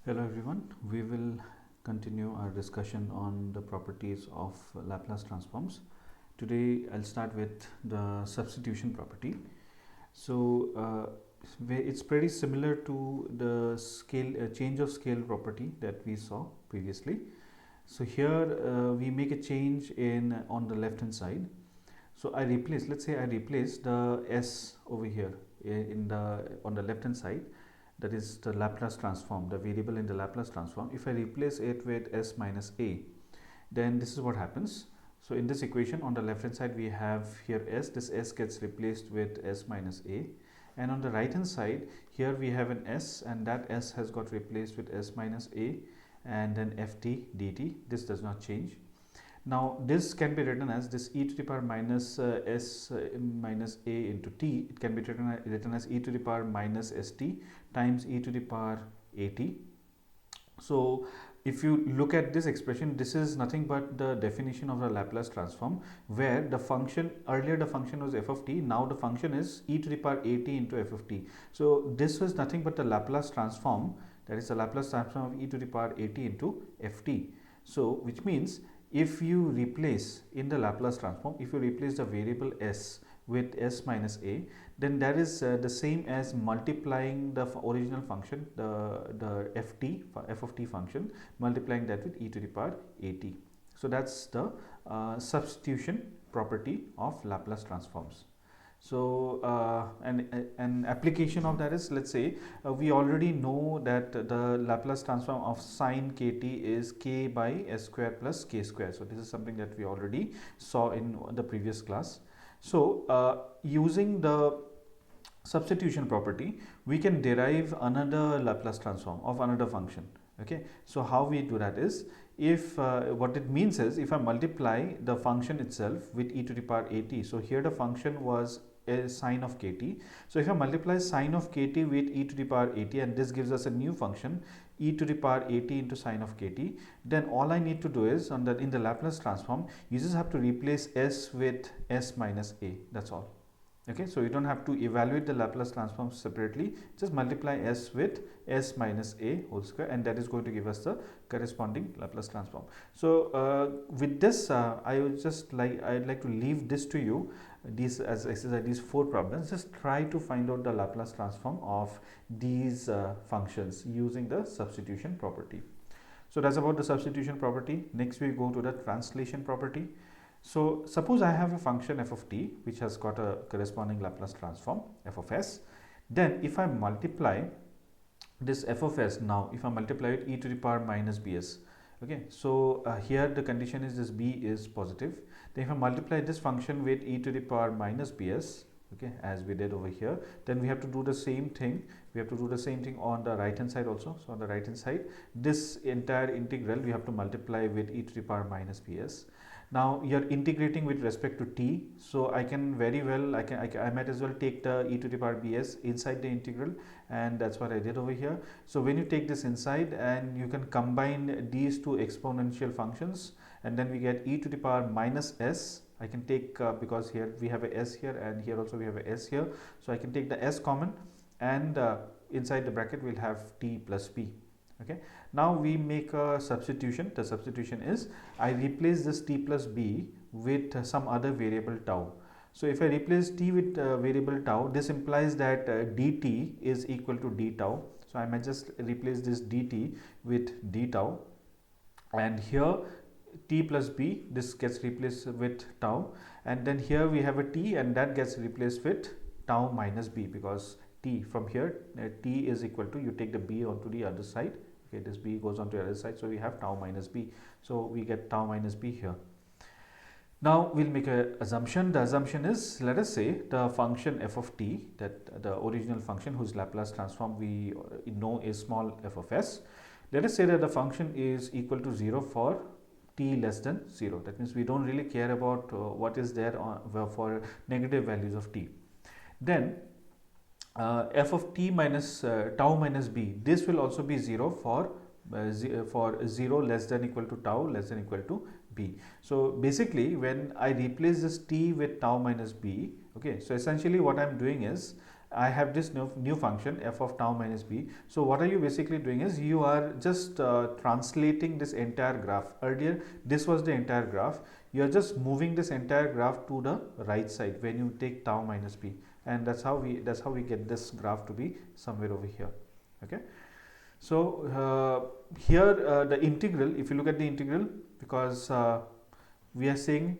Hello everyone, we will continue our discussion on the properties of Laplace transforms. Today I'll start with the substitution property. So it's pretty similar to the scale change of scale property that we saw previously. So here we make a change in on the left hand side. So let's say I replace the s over here in the on the left hand side, that is the Laplace transform, the variable in the Laplace transform. If I replace it with s minus a, then this is what happens. So in this equation on the left hand side we have here s, this s gets replaced with s minus a, and on the right hand side here we have an s, and that s has got replaced with s minus a, and then ft dt. This does not change. Now this can be written as this e to the power minus s minus a into t. It can be written as e to the power minus st times e to the power at. So if you look at this expression, this is nothing but the definition of the Laplace transform, where the function, earlier the function was f of t, now the function is e to the power at into f of t. So this was nothing but the Laplace transform, that is the Laplace transform of e to the power at into ft. So which means if you replace in the Laplace transform, if you replace the variable s with s minus a, then that is the same as multiplying the original function, the f of t function, multiplying that with e to the power at. So that's the substitution property of Laplace transforms. So an application of that is, let's say we already know that the Laplace transform of sine kt is k by s square plus k square. So this is something that we already saw in the previous class. So using the substitution property, we can derive another Laplace transform of another function. Okay, so how we do that is, if what it means is, if I multiply the function itself with e to the power at, so here the function was a sine of kt. So if I multiply sine of kt with e to the power at, and this gives us a new function e to the power at into sine of kt, then all I need to do is in the Laplace transform, you just have to replace s with s minus a. That's all. Okay, so you don't have to evaluate the Laplace transform separately, just multiply s with s minus a whole square, and that is going to give us the corresponding Laplace transform. So with this I'd like to leave this to you, these as exercise, these 4 problems. Just try to find out the Laplace transform of these functions using the substitution property. So that's about the substitution property. Next we go to the translation property. So suppose I have a function f of t which has got a corresponding Laplace transform f of s. Then if I multiply this f of s, now if I multiply it e to the power minus bs, okay, so here the condition is this b is positive. Then if I multiply this function with e to the power minus bs, okay, as we did over here, then we have to do the same thing. We have to do the same thing on the right hand side also. So on the right hand side, this entire integral we have to multiply with e to the power minus bs. Now you're integrating with respect to t, so I can very well, I might as well take the e to the power bs inside the integral, and that's what I did over here. So when you take this inside, and you can combine these two exponential functions, and then we get e to the power minus s. I can take because here we have a s here, and here also we have a s here, so I can take the s common, and inside the bracket we'll have t plus b. Okay, now we make a substitution. The substitution is, I replace this t plus b with some other variable tau. So if I replace t with variable tau, this implies that dt is equal to d tau. So I might just replace this dt with d tau, and here t plus b, this gets replaced with tau, and then here we have a t, and that gets replaced with tau minus b, because t from here, t is equal to, you take the b onto the other side. Okay, this b goes onto the other side, so we have tau minus b. So we get tau minus b here. Now we'll make an assumption. The assumption is, let us say the function f of t, that the original function whose Laplace transform we know is small f of s. Let us say that the function is equal to 0 for t less than 0. That means we don't really care about what is there for negative values of t. Then f of t minus tau minus b, this will also be 0 for 0 less than equal to tau less than equal to b. So basically when I replace this t with tau minus b, okay, so essentially what I'm doing is, I have this new function f of tau minus b. So what are you basically doing is you are just translating this entire graph. Earlier this was the entire graph. You are just moving this entire graph to the right side when you take tau minus b, and that's how we get this graph to be somewhere over here. Okay. So here the integral, if you look at the integral, because we are saying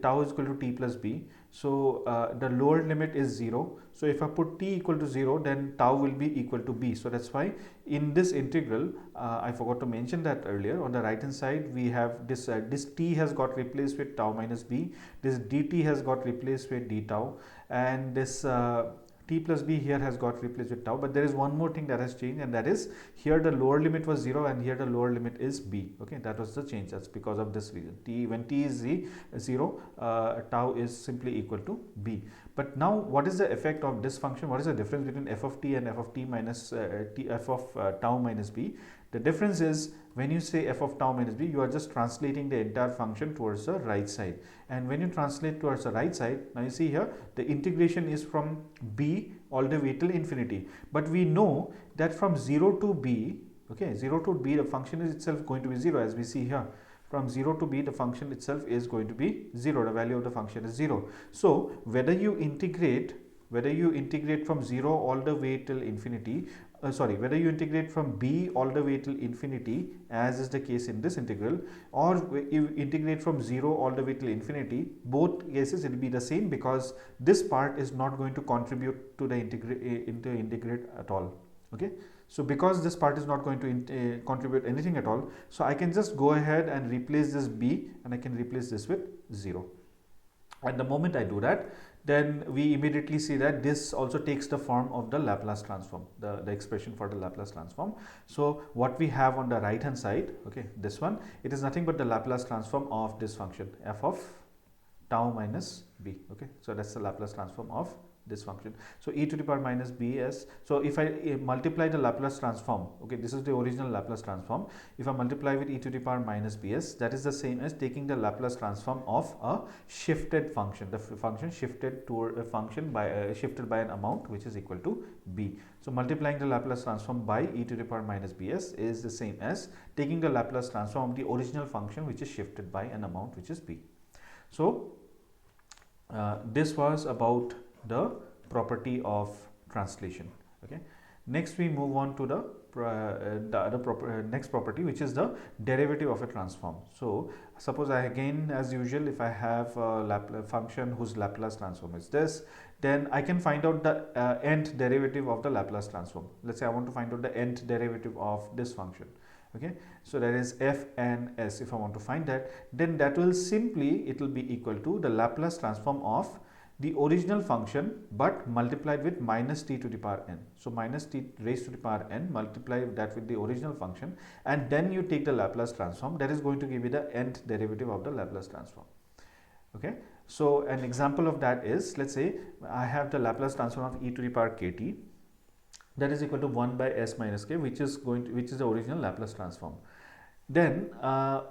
tau is equal to t plus b, so the lower limit is 0. So if I put t equal to 0, then tau will be equal to b. So that's why in this integral, I forgot to mention that earlier, on the right hand side we have this this t has got replaced with tau minus b, this dt has got replaced with d tau, and this t plus b here has got replaced with tau. But there is one more thing that has changed, and that is here the lower limit was 0 and here the lower limit is b. Okay, that was the change. That's because of this reason. When t is 0, tau is simply equal to b. But now what is the effect of this function? What is the difference between f of t and f of t minus f of tau minus b? The difference is when you say f of tau minus b, you are just translating the entire function towards the right side. And when you translate towards the right side, now you see here the integration is from b all the way till infinity. But we know that from 0 to b, okay, 0 to b, the function is itself going to be 0, as we see here. From 0 to b, the function itself is going to be 0. The value of the function is 0. So whether you integrate from 0 all the way till infinity, whether you integrate from b all the way till infinity, as is the case in this integral, or you integrate from 0 all the way till infinity, both cases it will be the same, because this part is not going to contribute to the integrate at all. Okay, so because this part is not going to contribute anything at all, so I can just go ahead and replace this b, and I can replace this with 0. And the moment I do that, then we immediately see that this also takes the form of the Laplace transform, the expression for the Laplace transform. So what we have on the right hand side, okay, this one, it is nothing but the Laplace transform of this function f of tau minus b. Okay, so that's the Laplace transform of this function. So e to the power minus bs. So if I multiply the Laplace transform, okay, this is the original Laplace transform. If I multiply with e to the power minus bs, that is the same as taking the Laplace transform of a shifted function. The function shifted toward a function by shifted by an amount which is equal to b. So multiplying the Laplace transform by e to the power minus bs is the same as taking the Laplace transform of the original function which is shifted by an amount which is b. So this was about the property of translation. Okay, next we move on to the next property, which is the derivative of a transform. So suppose I, again as usual, if I have a Laplace function whose Laplace transform is this, then I can find out the nth derivative of the Laplace transform. Let's say I want to find out the nth derivative of this function. Okay, so that is f and s. If I want to find that, then that will simply, it will be equal to the Laplace transform of the original function but multiplied with minus t to the power n. So minus t raised to the power n, multiply that with the original function, and then you take the Laplace transform. That is going to give you the nth derivative of the Laplace transform. Okay, so an example of that is, let's say I have the Laplace transform of e to the power kt, that is equal to 1 by s minus k, which is the original Laplace transform. Then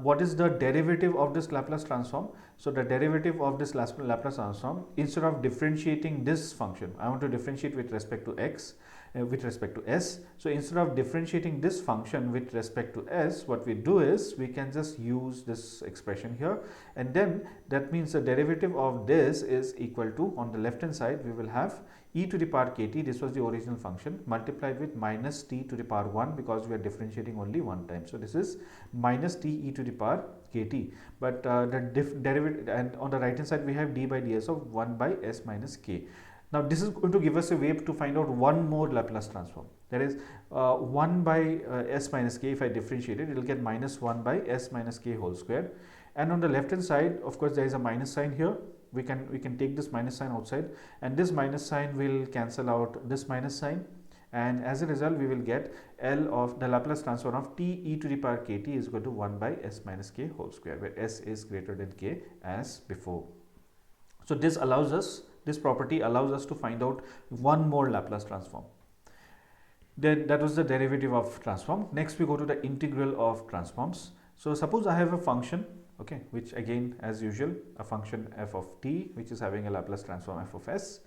what is the derivative of this Laplace transform? So the derivative of this Laplace transform, instead of differentiating this function, I want to differentiate with respect to x, with respect to s. So instead of differentiating this function with respect to s, what we do is we can just use this expression here, and then that means the derivative of this is equal to, on the left hand side we will have e to the power kt, this was the original function, multiplied with minus t to the power 1, because we are differentiating only one time. So this is minus t e to the power kt, but the derivative, and on the right hand side we have d by ds of 1 by s minus k. Now this is going to give us a way to find out one more Laplace transform, that is 1 by s minus k. If I differentiate it, it will get minus 1 by s minus k whole square, and on the left hand side, of course, there is a minus sign here. We can take this minus sign outside, and this minus sign will cancel out this minus sign, and as a result we will get L of the Laplace transform of t e to the power kt is equal to 1 by s minus k whole square, where s is greater than k as before. So this allows us, this property allows us to find out one more Laplace transform. Then that was the derivative of transform. Next we go to the integral of transforms. So suppose I have a function, okay, which again as usual, a function f of t which is having a Laplace transform f of s,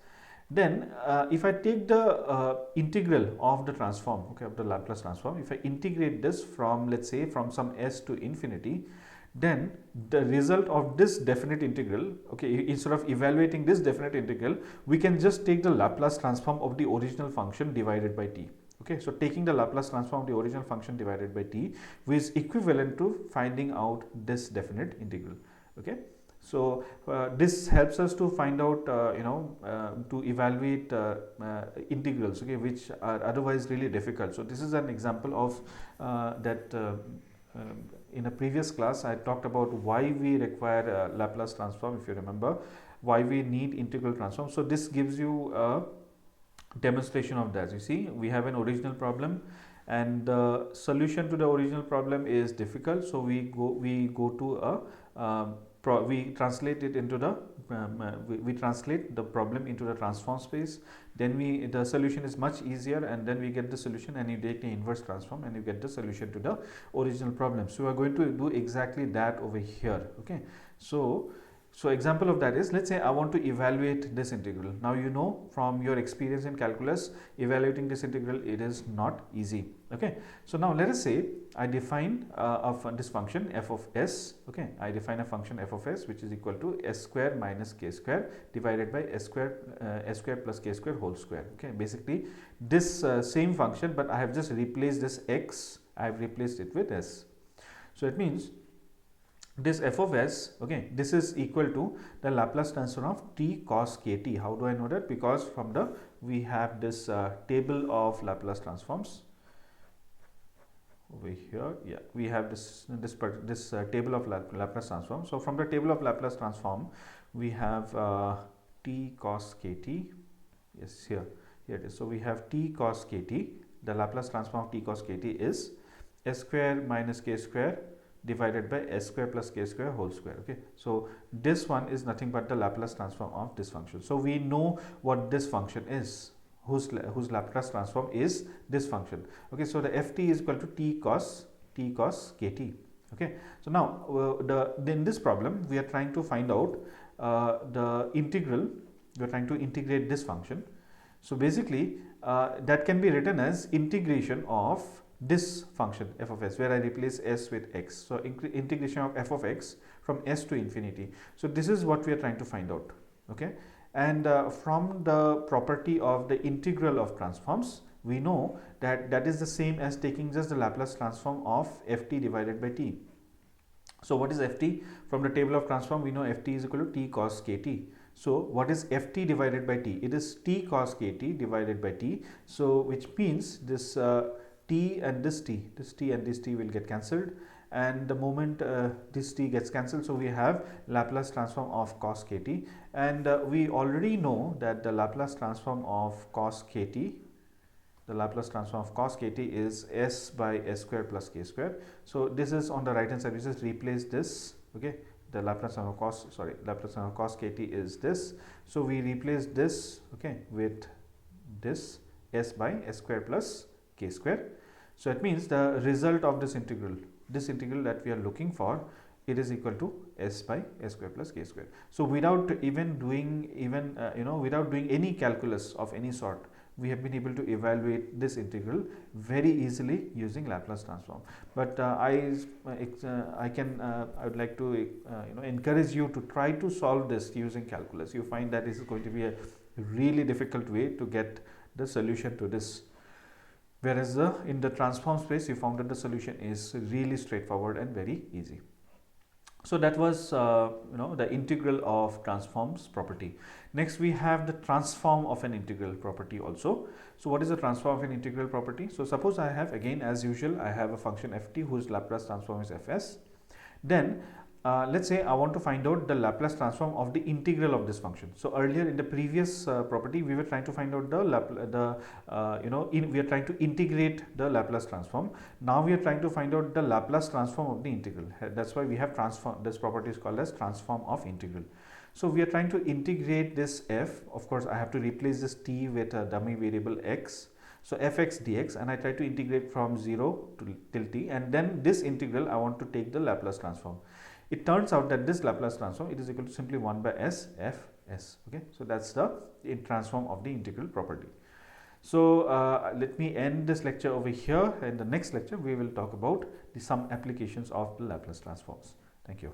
Then if I take the integral of the transform, okay, of the Laplace transform, if I integrate this from, let's say, from some s to infinity, then the result of this definite integral, okay, instead of evaluating this definite integral, we can just take the Laplace transform of the original function divided by t. Okay, so taking the Laplace transform of the original function divided by t, which is equivalent to finding out this definite integral. Okay, so this helps us to find out, to evaluate integrals, okay, which are otherwise really difficult. So this is an example of that. In a previous class, I talked about why we require Laplace transform. If you remember, why we need integral transform. So this gives you a demonstration of that. You see, we have an original problem, and the solution to the original problem is difficult. So we go to a we translate it into the we translate the problem into the transform space. Then the solution is much easier, and then we get the solution, and you take the inverse transform and you get the solution to the original problem. So we are going to do exactly that over here. Okay, so example of that is, let's say I want to evaluate this integral. Now you know from your experience in calculus, evaluating this integral, it is not easy. Okay, so now let us say I define this function f of s. Okay, I define a function f of s which is equal to s square minus k square divided by s square plus k square whole square. Okay, basically this same function, but I have just replaced this x, I have replaced it with s. So it means this f of s, okay, this is equal to the Laplace transform of t cos kt. How do I know that? Because from the we have this table of Laplace transforms over here. Yeah, we have this table of Laplace transform. So from the table of Laplace transform, we have t cos kt. Yes, here it is. So we have t cos kt. The Laplace transform of t cos kt is s square minus k square divided by s square plus k square whole square. Okay, so this one is nothing but the Laplace transform of this function. So we know what this function is, whose Laplace transform is this function. Okay, so the ft is equal to t cos kt. Okay, so now in this problem we are trying to find out the integral. We are trying to integrate this function. So basically that can be written as integration of this function f of s, where I replace s with x. So integration of f of x from s to infinity. So this is what we are trying to find out. Okay, and from the property of the integral of transforms, we know that that is the same as taking just the Laplace transform of ft divided by t. So what is ft? From the table of transform, we know ft is equal to t cos kt. So what is ft divided by t? It is t cos kt divided by t. So which means this t and this t and this t will get cancelled, and the moment this t gets cancelled, so we have Laplace transform of cos kt, and we already know that the Laplace transform of cos kt, is s by s square plus k square. So this is on the right hand side. We just replace this. Okay, the Laplace transform of cos kt is this. So we replace this, okay, with this s by s square plus k square. So it means the result of this integral that we are looking for, it is equal to s by s square plus k square. So without even doing without doing any calculus of any sort, we have been able to evaluate this integral very easily using Laplace transform. But I would like to encourage you to try to solve this using calculus. You find that this is going to be a really difficult way to get the solution to this. Whereas in the transform space, you found that the solution is really straightforward and very easy. So that was the integral of transforms property. Next we have the transform of an integral property also. So what is the transform of an integral property? So suppose I have, again as usual, I have a function ft whose Laplace transform is fs. Then let's say I want to find out the Laplace transform of the integral of this function. So earlier in the previous property, we were trying to find out we are trying to integrate the Laplace transform. Now we are trying to find out the Laplace transform of the integral. That's why we have transform. This property is called as transform of integral. So we are trying to integrate this f. Of course, I have to replace this t with a dummy variable x. So fx dx, and I try to integrate from 0 till t, and then this integral I want to take the Laplace transform. It turns out that this Laplace transform, it is equal to simply 1 by s f s. Okay, so that's the transform of the integral property. So let me end this lecture over here. In the next lecture we will talk about some applications of the Laplace transforms. Thank you.